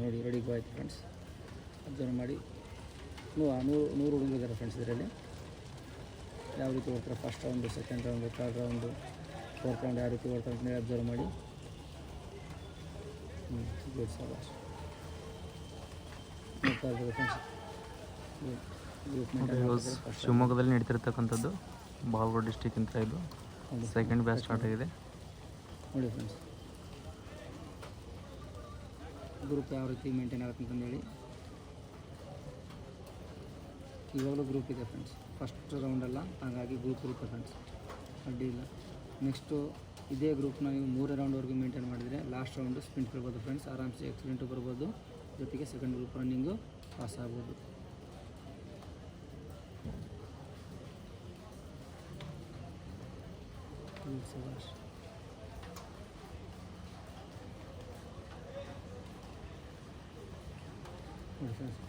ನೋಡಿ ರೆಡಿ ಗೋ ಆಯಿತು friends. Observe ಮಾಡಿ. ನೂರು ಹುಡುಗರಿದ್ದಾರೆ ಫ್ರೆಂಡ್ಸ್ ಇದರಲ್ಲಿ. ಯಾವ ರೀತಿ ಓಡ್ತಾರೆ, first round, second round, third round, fourth round ಯಾವ ರೀತಿ ಓಡ್ತಾರೆ ಅಂತ ಅಬ್ಸರ್ವ್ ಮಾಡಿ. ಗುಡ್ ಸಬಾಷ್. ಶಿವಮೊಗ್ಗದಲ್ಲಿ ನಡೀತಿರ್ತಕ್ಕಂಥದ್ದು ಬಾಗಲಕೋಟೆ ಡಿಸ್ಟಿಕ್ ಅಂತ. ಇದು ಸೆಕೆಂಡ್ ಬ್ಯಾಚ್ ಸ್ಟಾರ್ಟ್ ಆಗಿದೆ ನೋಡಿ ಫ್ರೆಂಡ್ಸ್. ಗ್ರೂಪ್ ಯಾವ ರೀತಿ ಮೇಂಟೈನ್ ಆಗುತ್ತೆ ಅಂತಂದೇಳಿ ಇವಾಗಲೂ ಗ್ರೂಪ್ ಇದೆ ಫ್ರೆಂಡ್ಸ್. ಫಸ್ಟ್ ರೌಂಡಲ್ಲ, ಹಾಗಾಗಿ ಗ್ರೂಪ್ ಇರುತ್ತೆ ಫ್ರೆಂಡ್ಸ್, ಅಡ್ಡಿ ಇಲ್ಲ. ನೆಕ್ಸ್ಟು ಇದೇ ಗ್ರೂಪ್ನ ನೀವು 3 ರೌಂಡ್ವರೆಗೂ ಮೇಂಟೈನ್ ಮಾಡಿದರೆ ಲಾಸ್ಟ್ ರೌಂಡು ಸ್ಪ್ರಿಂಟ್ ಬರ್ಬೋದು ಫ್ರೆಂಡ್ಸ್. ಆರಾಮ್ಸೆ ಎಕ್ಸಲೆಂಟು ಬರ್ಬೋದು, ಜೊತೆಗೆ ಸೆಕೆಂಡ್ ಗ್ರೂಪ್ ರನ್ನಿಂಗು ಪಾಸ್ ಆಗ್ಬೋದು.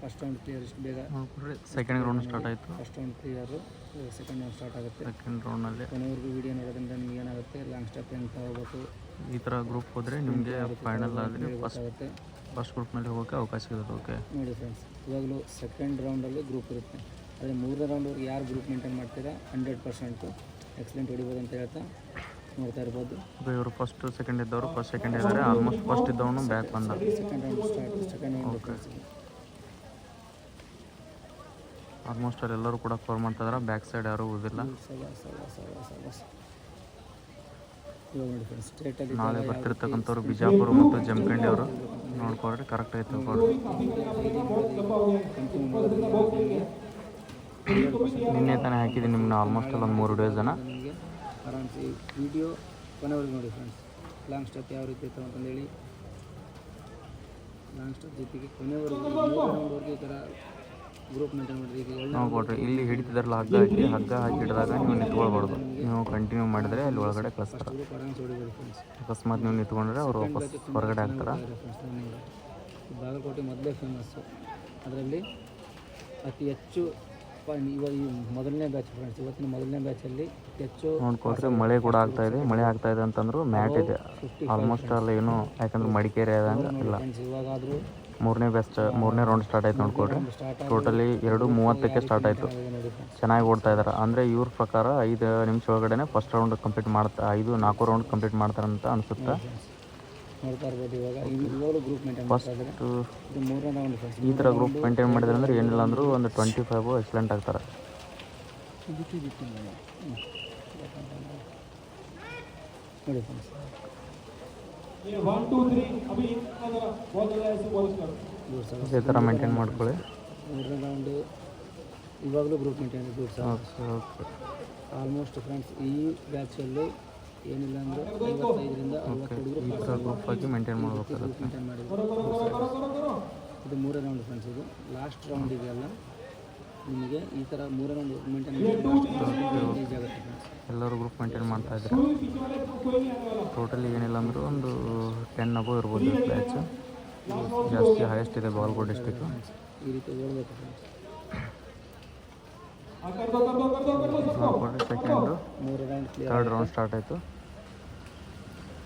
ಫಸ್ಟ್ ರೌಂಡ್ ಕ್ಲಿಯರ್ ಇಷ್ಟು ಬೇಗ. ಸೆಕೆಂಡ್ ರೌಂಡ್ ಸ್ಟಾರ್ಟ್ ಆಯಿತು. First round clear, second round start ಆಗುತ್ತೆ. ಸೆಕೆಂಡ್ ರೌಂಡಲ್ಲಿ ಕೊನೆವರೆಗೂ ವೀಡಿಯೋ ನೋಡೋದ್ರಿಂದ ನಿಮ್ಗೆ ಏನಾಗುತ್ತೆ, ಲಾಂಗ್ ಸ್ಟೆಪ್ ಹೆಂಗೆ ತಗೋಬೇಕು, ಈ ಥರ ಗ್ರೂಪ್ ಹೋದರೆ ನಿಮಗೆ ಫೈನಲ್ ಆದರೆ ಫಸ್ಟ್ ಗ್ರೂಪ್ನಲ್ಲಿ ಹೋಗೋಕ್ಕೆ ಅವಕಾಶ ಇರುತ್ತೆ. ಓಕೆ ನೋಡಿ ಫ್ರೆಂಡ್ಸ್, ಇವಾಗಲೂ ಸೆಕೆಂಡ್ ರೌಂಡಲ್ಲಿ ಗ್ರೂಪ್ ಇರುತ್ತೆ. ಅದೇ 3ನೇ ರೌಂಡ್ವರೆಗೆ ಯಾರು ಗ್ರೂಪ್ ಮೇಂಟೈನ್ ಮಾಡ್ತೀರಾ 100% ಎಕ್ಸಲೆಂಟ್ ಹೊಡಿಬೋದು ಅಂತ ಹೇಳ್ತಾ ನೋಡ್ತಾ ಇರ್ಬೋದು. ಇವರು ಫಸ್ಟ್ ಸೆಕೆಂಡ್ ಇದ್ದವರು ಫಸ್ಟ್ ಸೆಕೆಂಡ್ ಇದ್ದಾರೆ. ಆಲ್ಮೋಸ್ಟ್ ಫಸ್ಟ್ ಇದ್ದವನು ಬ್ಯಾಕ್ ಬಂದ. Second round start. Second round almost ಅಲ್ಲಿ ಎಲ್ಲರೂ ಕೂಡ ಕವರ್ ಮಾಡ್ತಾ ಇದ್ದಾರೆ. ಬ್ಯಾಕ್ ಸೈಡ್ ಯಾರೂ ಉಳಿದಿಲ್ಲ. ನಾಳೆ ಬರ್ತಿರ್ತಕ್ಕಂಥವ್ರು ಬಿಜಾಪುರ ಮತ್ತು ಜಮಖಂಡಿ ಅವರು ನೋಡ್ಕೊಳ್ರಿ, ಕರೆಕ್ಟಾಗಿ ತಗೊಳ್ರಿ. ನಿನ್ನೆ ತಾನೇ ಹಾಕಿದ್ದೀನಿ ನಿಮ್ಮನ್ನ ಆಲ್ಮೋಸ್ಟ್ ಅಲ್ಲಿ ಒಂದು 3 ಡೇಸನ. ಆರಾಮ್ಸೆ ವಿಡಿಯೋ ಕೊನೆವರೆಗೆ ನೋಡಿ ಫ್ರೆಂಡ್ಸ್. ಲಾಂಗ್ ಸ್ಟೆಪ್ ಯಾವ ರೀತಿ ಇರ್ತಾವೆ ಅಂತಂದೇಳಿ ಲಾಂಗ್ ಸ್ಟೆಪ್ ಜೊತೆಗೆ ಕೊನೆವರೆಗೂ 3 ರೌಂಡ್ವರೆಗೆ ಈ ಥರ ಗ್ರೂಪ್ ಮೇಂಟೈನ್ ಮಾಡಿದ್ರೆ ನೋಡ್ಕೊಳ್ರಿ. ಇಲ್ಲಿ ಹಿಡಿತಿದಾರಲ್ಲ ಹಗ್ಗ ಹಾಕಿ ಹಿಡಿದಾಗ ನೀವು ನಿಂತ್ಕೊಳ್ಬಾರ್ದು. ನೀವು ಕಂಟಿನ್ಯೂ ಮಾಡಿದರೆ ಅಲ್ಲಿ ಒಳಗಡೆ ಕಳಿಸ್ತಾರೆ. ಅಕಸ್ಮಾತ್ ನೀವು ನಿಂತ್ಕೊಂಡ್ರೆ ಅವರು ವಾಪಸ್ ಹೊರಗಡೆ ಹಾಕ್ತಾರೆ. ಬಾಗಲಕೋಟೆ ಮೊದಲೇ ಫೇಮಸ್ಸು. ಅದರಲ್ಲಿ ಅತಿ ಹೆಚ್ಚು ಇವಾಗ ಈ ಮೊದಲನೇ ಬ್ಯಾಚ್ ಫ್ರೆಂಡ್ಸ್, ಇವತ್ತಿನ ಮೊದಲನೇ ಬ್ಯಾಚಲ್ಲಿ ಅತಿ ಹೆಚ್ಚು ನೋಡ್ಕೊಳ್ರಿ. ಮಳೆ ಕೂಡ ಆಗ್ತಾಯಿದೆ. ಮಳೆ ಆಗ್ತಾಯಿದೆ ಅಂತಂದ್ರು ಮ್ಯಾಟ್ ಇದೆ ಆಲ್ಮೋಸ್ಟ್ ಅಲ್ಲಿ ಏನು, ಯಾಕಂದ್ರೆ ಮಡಿಕೇರಿ ಆದಂಗೆ ಇಲ್ಲ. ಇವಾಗಾದರೂ 3ನೇ ರೌಂಡ್ ಸ್ಟಾರ್ಟ್ ಆಯ್ತು ನೋಡ್ಕೊಳ್ರಿ. ಟೋಟಲಿ 2:30ಕ್ಕೆ ಸ್ಟಾರ್ಟ್ ಆಯಿತು. ಚೆನ್ನಾಗಿ ಓಡ್ತಾ ಇದ್ದಾರೆ. ಅಂದರೆ ಇವ್ರ ಪ್ರಕಾರ 5 ನಿಮಿಷ ಒಳಗಡೆ ಫಸ್ಟ್ ರೌಂಡ್ ಕಂಪ್ಲೀಟ್ ಮಾಡ್ತಾ 4 ರೌಂಡ್ ಕಂಪ್ಲೀಟ್ ಮಾಡ್ತಾರೆ ಅಂತ ಅನಿಸುತ್ತೆ. ನೋಡ್ತಾ ಇರ್ಬೋದು. ಇವಾಗ ಗ್ರೂಪ್ ಮೇಂಟೈನ್ ಫಸ್ಟು ಈ ಥರ ಗ್ರೂಪ್ ಮೇಂಟೈನ್ ಮಾಡಿದ್ರೆ ಅಂದರೆ ಏನಿಲ್ಲ ಅಂದರೂ ಒಂದು 25 ಎಕ್ಸಲೆಂಟ್ ಆಗ್ತಾರೆ. ನೋಡಿ ಫ್ರೆಂಡ್ಸ್, ಇದೇ ಥರ ಮೇಂಟೈನ್ ಮಾಡ್ಕೊಳ್ಳಿ. 3ನೇ ರೌಂಡು ಇವಾಗಲೂ ಗ್ರೂಪ್ ಮೇಂಟೈನ್ ಇದೆ ಓಕೆ. ಆಲ್ಮೋಸ್ಟ್ ಫ್ರೆಂಡ್ಸ್ ಈ ಬ್ಯಾಚಲ್ಲೂ ಏನಿಲ್ಲ ಅಂದರೆ 55ರಿಂದ 60 ಹುಡುಗರು ಈ ಥರ ಗ್ರೂಪ್ ಆಗಿ ಮೇಂಟೈನ್ ಮಾಡಬೇಕಾಗುತ್ತೆ. ಮೇಂಟೈನ್ ಮಾಡಿದ್ರು. ಇದು 3ನೇ ರೌಂಡ್ ಫ್ರೆಂಡ್ಸ್. ಇದು ಲಾಸ್ಟ್ ರೌಂಡ್ ಇದೆಯಲ್ಲ, ನಿಮಗೆ ಈ ಥರ 3ನೇ ರೌಂಡ್ ಮೇಂಟೈನ್ ಮಾಡಿ ಈಜಿ ಆಗುತ್ತೆ ಫ್ರೆಂಡ್ಸ್. ಎಲ್ಲರೂ ಗ್ರೂಪ್ ಮೇಂಟೈನ್ ಮಾಡ್ತಾಯಿದ್ದಾರೆ. ಟೋಟಲಿ ಏನಿಲ್ಲ ಅಂದರೂ ಒಂದು 10 ಅಬೋ ಇರ್ಬೋದು ಬ್ಯಾಚ್. ಜಾಸ್ತಿ ಹೈಯೆಸ್ಟ್ ಇದೆ ಬಾಗಲಕೋಟೆ ಡಿಸ್ಟಿಕ್ಕು. ಈ ರೀತಿ ಓಡಬೇಕು friends. Second 3 round third round start ಆಯಿತು.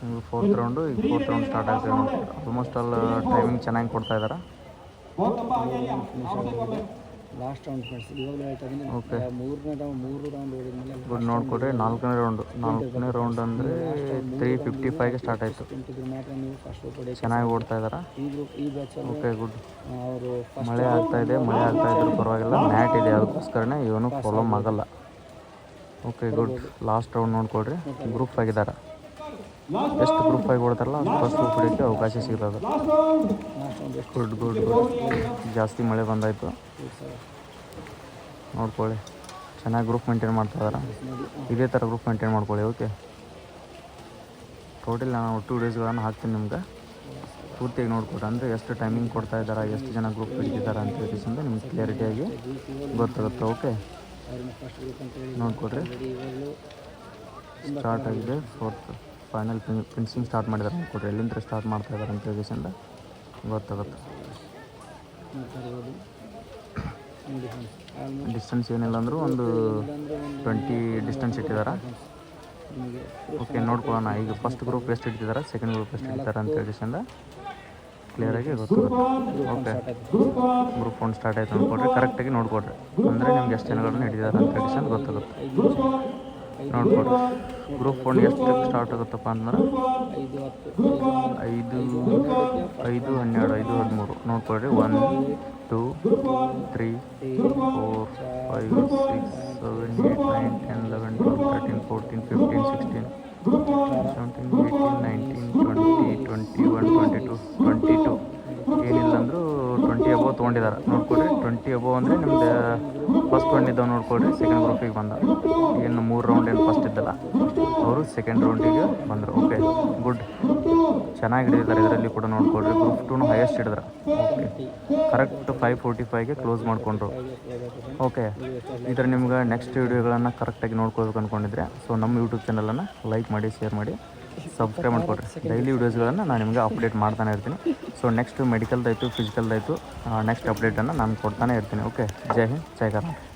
ನಿಮಗೆ 4th ರೌಂಡು ಈಗ 4th ರೌಂಡ್ ಸ್ಟಾರ್ಟ್ ಆಗ್ತದೆ. ಆಲ್ಮೋಸ್ಟ್ ಅಲ್ಲಿ ಟೈಮಿಂಗ್ ಚೆನ್ನಾಗಿ ಕೊಡ್ತಾ ಇದ್ದಾರೆ. Last round friends. ಇವಾಗಲೂ ಹೇಳ್ತಾ ಇದ್ದೀನಿ. ಓಕೆ 3 ರೌಂಡ್ ಓಡಿದ್ಮೇಲೆ ಗುಡ್ ನೋಡ್ಕೊಡ್ರಿ. 4ನೇ ರೌಂಡ್ ಅಂದರೆ 3:55ಗೆ ಸ್ಟಾರ್ಟ್ ಆಯಿತು. ಮಾತ್ರ ನೀವು ಫಸ್ಟ್ ಹೊಡಿ. ಚೆನ್ನಾಗಿ ಓಡ್ತಾ ಇದ್ದಾರೆ. ಈ ಬ್ಯಾಚ್ ಓಕೆ ಗುಡ್. ಅವರು ಮಳೆ ಆಗ್ತಾಯಿದೆ ಇದ್ರೂ ಪರವಾಗಿಲ್ಲ, ಮ್ಯಾಟ್ ಇದೆ, ಅದಕ್ಕೋಸ್ಕರನೇ ಇವನು ಪ್ರಾಬ್ಲಮ್ ಆಗಲ್ಲ. Okay good. ಲಾಸ್ಟ್ ರೌಂಡ್ ನೋಡ್ಕೊಡ್ರಿ. ಗ್ರೂಪ್ ಆಗಿದ್ದಾರೆ. ಎಷ್ಟು ಗ್ರೂಪ್ ಆಗಿ ಓಡ್ತಾರಲ್ಲ ಅಷ್ಟು ಫಸ್ಟ್ ಗ್ರೂಪ್ ಹಿಡಿಯೋಕ್ಕೆ ಅವಕಾಶ ಸಿಗ್ತದೆ. Good good good. ಜಾಸ್ತಿ ಮಳೆ ಬಂದಾಯಿತು ನೋಡ್ಕೊಳ್ಳಿ. ಚೆನ್ನಾಗಿ ಗ್ರೂಪ್ ಮೇಂಟೈನ್ ಮಾಡ್ತಾ ಇದ್ದಾರೆ. ಇದೇ ಥರ ಗ್ರೂಪ್ ಮೇಂಟೈನ್ ಮಾಡ್ಕೊಳ್ಳಿ. ಓಕೆ. ಟೋಟಲ್ ನಾನು 2 ಡೇಸ್ಗಳನ್ನು ಹಾಕ್ತೀನಿ ನಿಮ್ಗೆ. ಪೂರ್ತಿಯಾಗಿ ನೋಡ್ಕೊಡ್ರಿ. ಅಂದರೆ ಎಷ್ಟು ಟೈಮಿಂಗ್ ಕೊಡ್ತಾ ಇದ್ದಾರೆ, ಎಷ್ಟು ಜನ ಗ್ರೂಪ್ ಹಿಡಿದಿದ್ದಾರೆ ಅಂತ ಹೇಳಿಸಿಂದ ನಿಮ್ಗೆ ಕ್ಲಿಯರಿಟಿಯಾಗಿ ಗೊತ್ತಾಗುತ್ತೆ. ಓಕೆ ನೋಡ್ಕೊಡ್ರಿ. ಸ್ಟಾರ್ಟ್ ಆಗಿದೆ 4th ಫೈನಲ್ ಫಿನಿಶಿಂಗ್ ಸ್ಟಾರ್ಟ್ ಮಾಡಿದ್ದಾರೆ ನೋಡ್ಕೊಡ್ರಿ. ಎಲ್ಲಿಂದ ಸ್ಟಾರ್ಟ್ ಮಾಡ್ತಾ ಇದ್ದಾರೆ ಅಂತ ಹೇಳಿಸಿಂದ ಗೊತ್ತಾಗುತ್ತೆ. ಡಿಸ್ಟೆನ್ಸ್ ಏನಿಲ್ಲ ಅಂದರೂ ಒಂದು 20 ಡಿಸ್ಟೆನ್ಸ್ ಇಟ್ಟಿದ್ದಾರೆ. ಓಕೆ ನೋಡ್ಕೊಳ್ಳೋಣ. ಈಗ ಫಸ್ಟ್ ಗ್ರೂಪ್ ಎಷ್ಟು ಇಟ್ಟಿದ್ದಾರೆ, ಸೆಕೆಂಡ್ ಗ್ರೂಪ್ ಎಷ್ಟು ಇಟ್ಟಿದ್ದಾರೆ ಅಂತ ಹೇಳಿಸಿಂದ ಕ್ಲಿಯರಾಗಿ ಗೊತ್ತಾಗುತ್ತೆ. ಓಕೆ, ಗ್ರೂಪ್ 1 ಸ್ಟಾರ್ಟ್ ಆಯಿತು ನೋಡ್ಕೊಡ್ರಿ, ಕರೆಕ್ಟಾಗಿ ನೋಡ್ಕೊಡ್ರಿ, ಅಂದರೆ ನಿಮ್ಗೆ ಎಷ್ಟು ಜನಗಳನ್ನ ಹಿಡಿದಿದ್ದಾರೆ ಅಂತ ಹೇಳಿ ಗೊತ್ತಾಗುತ್ತೆ. 5 ನಿಮಿಷ ನೋಡ್ಕೊಡ್ರಿ, ಗ್ರೂಪ್ 1 ಎಷ್ಟು ಸ್ಟಾರ್ಟ್ ಆಗುತ್ತಪ್ಪ ಅಂದ್ರೆ 5, 10, 5, 12, 5, 13 ನೋಡ್ಕೊಡ್ರಿ. 1, 2, 3, 4, 5, 6, 7, 8, 9, 10, 11, 12, 13, 14, 15, 16, 17, 18, 19, 20, 21, 22, 22 ಏನಿಲ್ಲ ಅಂದರೂ 20 ಅಬೋವ್ ತೊಗೊಂಡಿದ್ದಾರೆ ನೋಡ್ಕೊಡ್ರಿ. 20 ಅಬೋವ್ ಅಂದರೆ ನಿಮ್ದು ಫಸ್ಟ್ 1 ಇದ್ದಾವೆ ನೋಡ್ಕೊಡ್ರಿ, ಸೆಕೆಂಡ್ ಗ್ರೂಪಿಗೆ ಬಂದ. ಏನು 3 ರೌಂಡ್ ಏನು ಫಸ್ಟ್ ಇದ್ದಲ್ಲ ಅವರು ಸೆಕೆಂಡ್ ರೌಂಡಿಗೆ ಬಂದರು. ಓಕೆ, ಗುಡ್, ಚೆನ್ನಾಗಿ ಹಿಡಿದಿದ್ದಾರೆ. ಇದರಲ್ಲಿ ಕೂಡ ನೋಡ್ಕೊಡ್ರಿ, ಗ್ರೂಪ್ 2 ಹೈಯೆಸ್ಟ್ ಹಿಡಿದ್ರೆ. ಓಕೆ, ಕರೆಕ್ಟ್ 5:45ಗೆ ಕ್ಲೋಸ್ ಮಾಡಿಕೊಂಡ್ರು. ಓಕೆ, ಇದರ ನಿಮ್ಗೆ ನೆಕ್ಸ್ಟ್ ವೀಡಿಯೋಗಳನ್ನು ಕರೆಕ್ಟಾಗಿ ನೋಡ್ಕೋಬೇಕು ಅಂದ್ಕೊಂಡಿದ್ರೆ ಸೊ ನಮ್ಮ ಯೂಟ್ಯೂಬ್ ಚಾನಲನ್ನು ಲೈಕ್ ಮಾಡಿ, ಶೇರ್ ಮಾಡಿ, ಸಬ್ಸ್ಕ್ರೈಬ್ ಮಾಡಿಕೊಡ್ರಿ. ಡೈಲಿ ವೀಡಿಯೋಸ್ಗಳನ್ನು ನಾನು ನಿಮಗೆ ಅಪ್ಡೇಟ್ ಮಾಡ್ತಾನೆ ಇರ್ತೀನಿ. ಸೊ ನೆಕ್ಸ್ಟ್ ಮೆಡಿಕಲ್ದಾಯಿತು, ಫಿಸಿಕಲ್ದಾಯಿತು, ನೆಕ್ಸ್ಟ್ ಅಪ್ಡೇಟನ್ನು ನಾನು ಕೊಡ್ತಾನೆ ಇರ್ತೀನಿ. ಓಕೆ, ಜೈ ಹಿಂದ್, ಜೈ ಕರ್ನಾಟಕ.